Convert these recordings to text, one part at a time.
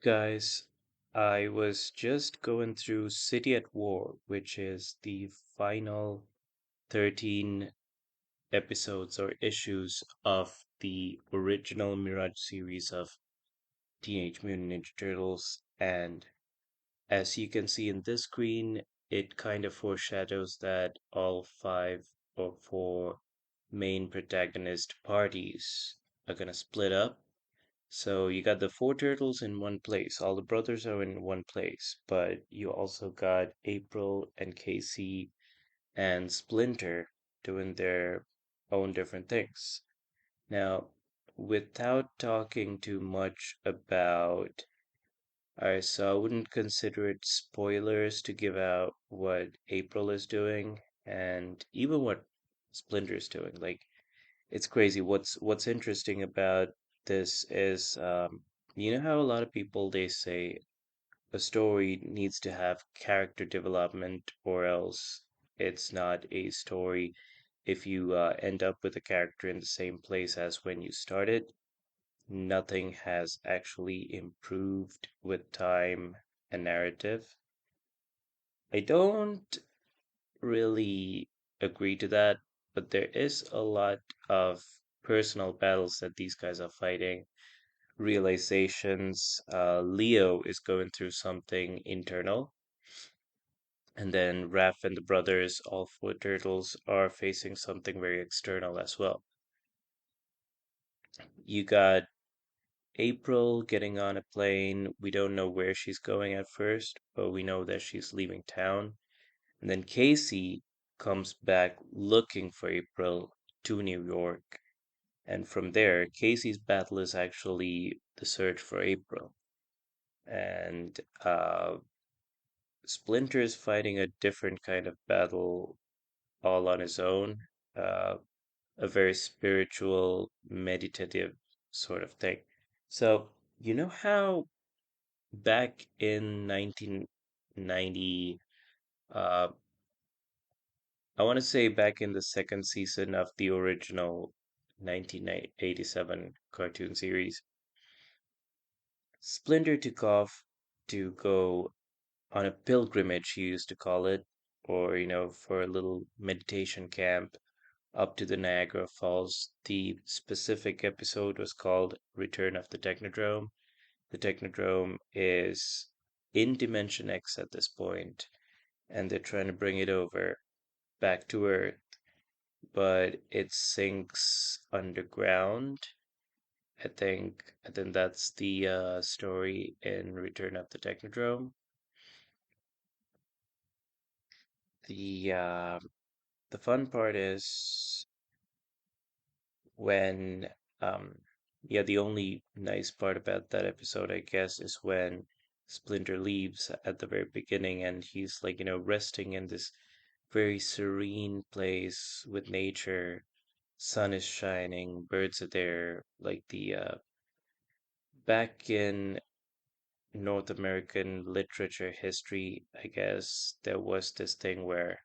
Guys, I was just going through City at War, which is the final 13 episodes or issues of the original Mirage series of Teenage Mutant Ninja Turtles. And as you can see in this screen, it kind of foreshadows that all five or four main protagonist parties are going to split up. So you got the four turtles in one place. All the brothers are in one place, but you also got April and Casey and Splinter doing their own different things. Now, without talking too much about, alright, so I wouldn't consider it spoilers to give out what April is doing and even what Splinter is doing. Like, it's crazy. What's interesting about this is, you know how a lot of people they say a story needs to have character development or else it's not a story if you end up with a character in the same place as when you started. Nothing has actually improved with time and narrative. I don't really agree to that, but there is a lot of personal battles that these guys are fighting, realizations. Leo is going through something internal, and then Raph and the brothers, all four turtles, are facing something very external as well. You got April getting on a plane. We don't know where she's going at first, but we know that she's leaving town. And then Casey comes back looking for April to New York. And from there, Casey's battle is actually the search for April. And Splinter is fighting a different kind of battle all on his own, uh, a very spiritual, meditative sort of thing. So, you know how back in 1990, uh, I want to say back in the second season of the original 1987 cartoon series, Splinter took off to go on a pilgrimage, he used to call it, or, for a little meditation camp up to the Niagara Falls. The specific episode was called Return of the Technodrome. The Technodrome is in Dimension X at this point, and they're trying to bring it over back to Earth, but it sinks underground. I think that's the story in Return of the Technodrome. The uh, the fun part is when um yeah, the only nice part about that episode, I guess, is when Splinter leaves at the very beginning and he's like, resting in this very serene place with nature. Sun is shining, birds are there, like the back in North American literature history, I guess there was this thing where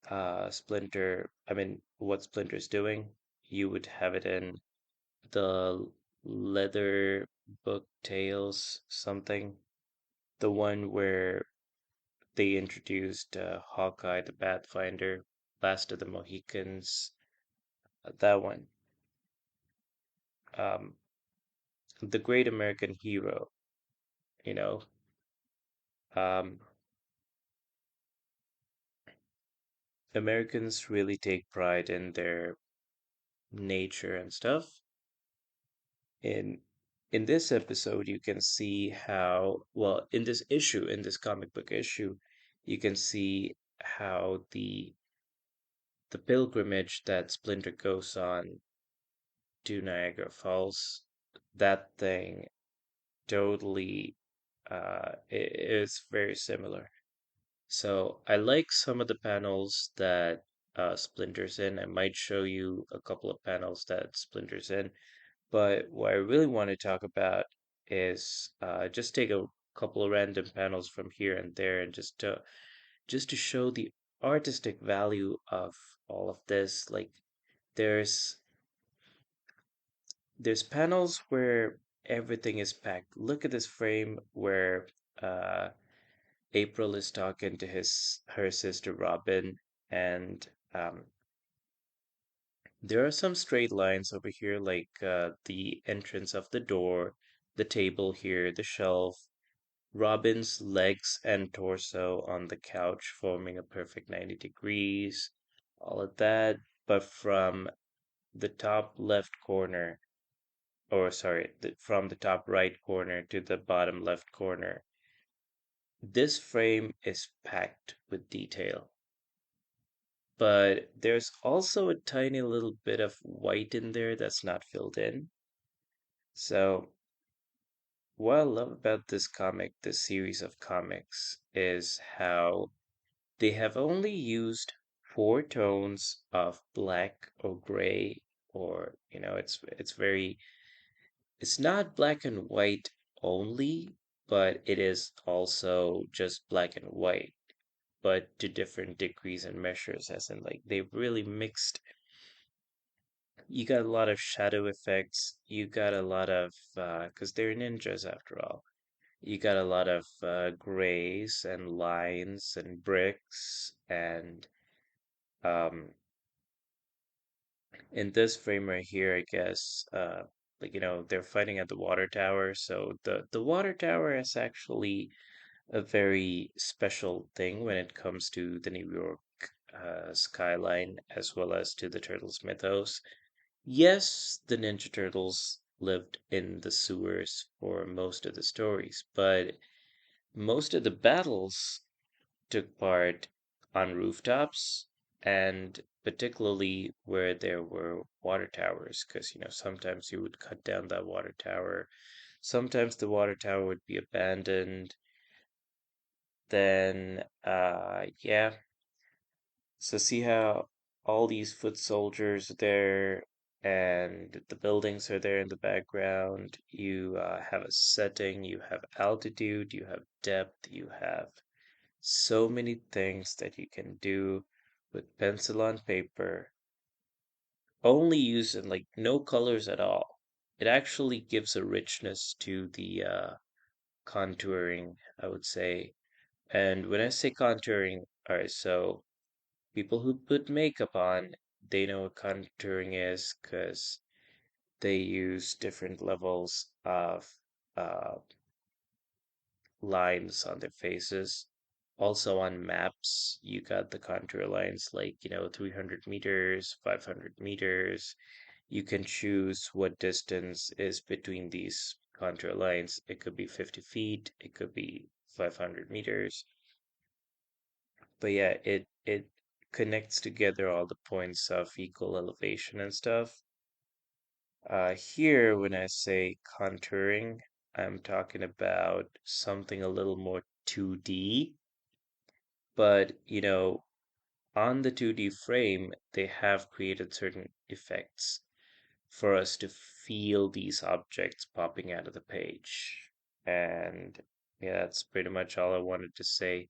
what Splinter's doing, you would have it in the leather book tales something, the one where they introduced Hawkeye the Pathfinder, Last of the Mohicans, that one, um, the great American hero, you know. Um, Americans really take pride in their nature and stuff. In in this episode, you can see how, well, in this issue, in this comic book issue, you can see how the pilgrimage that Splinter goes on to Niagara Falls, that thing totally is very similar. So I like some of the panels that Splinter's in. I might show you a couple of panels that Splinter's in, but what I really want to talk about is just take a couple of random panels from here and there and just to show the artistic value of all of this. Like there's there's panels where everything is packed. Look at this frame where uh, April is talking to his her sister Robin, and there are some straight lines over here, like the entrance of the door, the table here, the shelf, Robin's legs and torso on the couch forming a perfect 90 degrees, all of that. But from the top left corner, or sorry, from the top right corner to the bottom left corner, this frame is packed with detail. But there's also a tiny little bit of white in there that's not filled in. So, what I love about this comic, this series of comics, is how they have only used four tones of black or gray, or it's not black and white only, but it is also just black and white, but to different degrees and measures, as in like they've really mixed. You got a lot of shadow effects, you got a lot of because they're ninjas after all. You got a lot of grays and lines and bricks and um in this frame right here, I guess, they're fighting at the water tower. So the water tower is actually a very special thing when it comes to the New York skyline as well as to the Turtles mythos. Yes, the Ninja Turtles lived in the sewers for most of the stories, but most of the battles took part on rooftops and particularly where there were water towers, because sometimes you would cut down that water tower. Sometimes the water tower would be abandoned. Then, yeah. So see how all these foot soldiers are there and the buildings are there in the background. You have a setting, you have altitude, you have depth, you have so many things that you can do with pencil on paper, only using like no colors at all. It actually gives a richness to the contouring, I would say. And when I say contouring, all right, so people who put makeup on, they know what contouring is because they use different levels of uh, lines on their faces. Also on maps, you got the contour lines like, 300 meters, 500 meters. You can choose what distance is between these contour lines. It could be 50 feet, it could be 500 meters. But yeah, it connects together all the points of equal elevation and stuff. Here, when I say contouring, I'm talking about something a little more 2D. But, on the 2D frame, they have created certain effects for us to feel these objects popping out of the page. And yeah, that's pretty much all I wanted to say.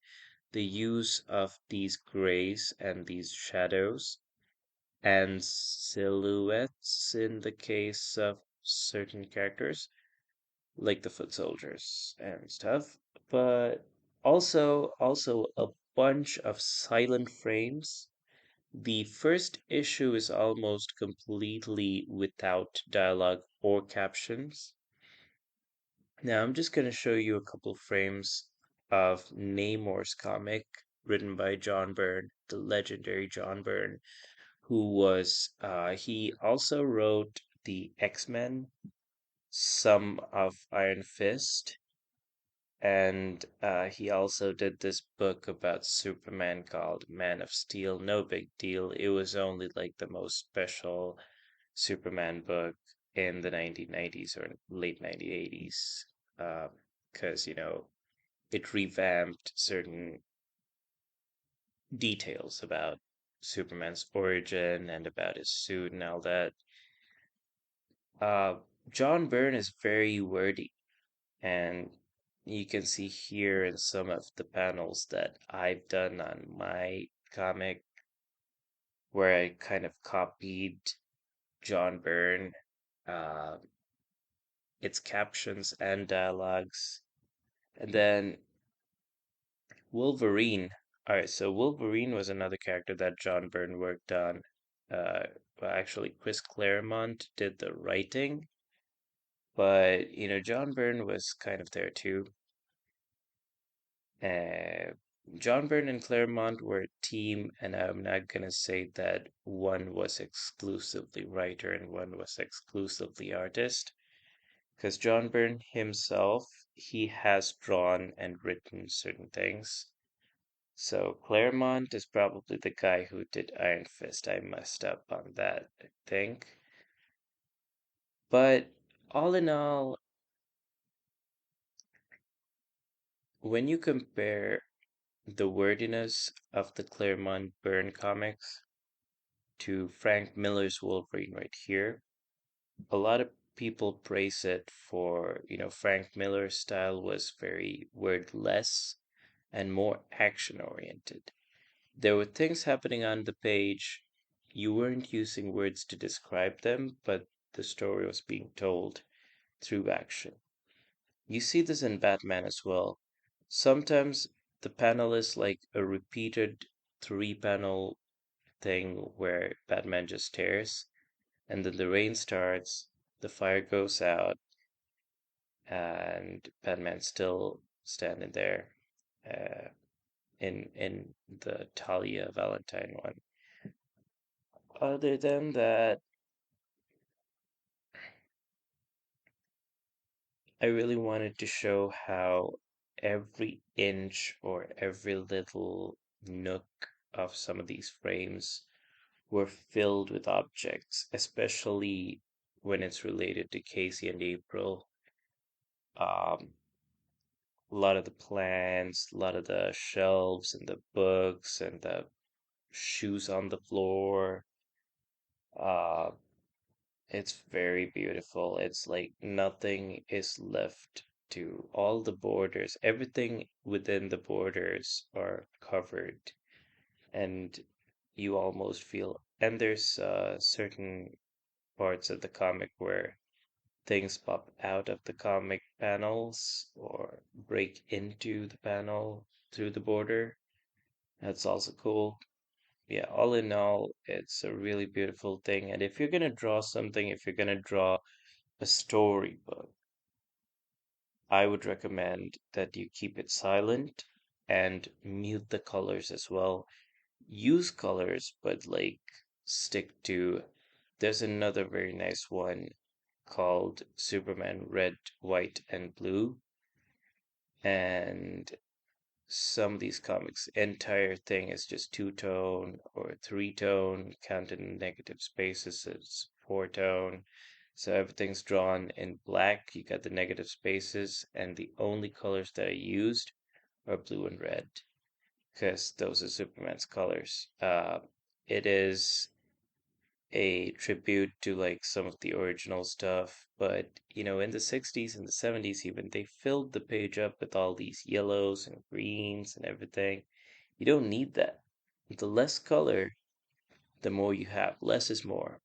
The use of these grays and these shadows and silhouettes in the case of certain characters, like the foot soldiers and stuff, but also a bunch of silent frames. The first issue is almost completely without dialogue or captions. Now I'm just going to show you a couple frames of Namor's comic written by John Byrne, the legendary John Byrne, who was he also wrote the X-Men, some of Iron Fist, and he also did this book about Superman called Man of Steel. No big deal. It was only like the most special Superman book in the 1990s or late 1980s, because, it revamped certain details about Superman's origin and about his suit and all that. Uh, John Byrne is very wordy, and you can see here in some of the panels that I've done on my comic where I kind of copied John Byrne. Uh, its captions and dialogues. And then Wolverine. All right, so Wolverine was another character that John Byrne worked on. Well, actually, Chris Claremont did the writing, but John Byrne was kind of there too. Uh, John Byrne and Claremont were a team, and I'm not gonna say that one was exclusively writer and one was exclusively artist, because John Byrne himself, he has drawn and written certain things. So Claremont is probably the guy who did Iron Fist. I messed up on that, I think. But all in all, when you compare the wordiness of the Claremont Byrne comics to Frank Miller's Wolverine right here, a lot of people praise it for, Frank Miller's style was very wordless and more action oriented. There were things happening on the page. You weren't using words to describe them, but the story was being told through action. You see this in Batman as well. Sometimes the panel is like a repeated three panel thing where Batman just stares, and then the rain starts, the fire goes out, and Batman's still standing there uh, in the Talia Valentine one. Other than that, I really wanted to show how every inch or every little nook of some of these frames were filled with objects, especially when it's related to Casey and April. Um, a lot of the plants, a lot of the shelves and the books and the shoes on the floor. Uh, it's very beautiful. It's like nothing is left to all the borders. Everything within the borders are covered, and you almost feel. And there's certain parts of the comic where things pop out of the comic panels or break into the panel through the border. That's also cool. Yeah, all in all, it's a really beautiful thing. And if you're gonna draw something, if you're gonna draw a storybook, I would recommend that you keep it silent and mute the colors as well. Use colors, but like stick to. There's another very nice one called Superman Red, White, and Blue. And some of these comics, entire thing is just two-tone or three-tone, counted in negative spaces, it's four-tone. So everything's drawn in black. You got the negative spaces, and the only colors that I used are blue and red, because those are Superman's colors. It is a tribute to like some of the original stuff, but in the 60s and the 70s even, they filled the page up with all these yellows and greens and everything. You don't need that. The less color, the more you have. Less is more.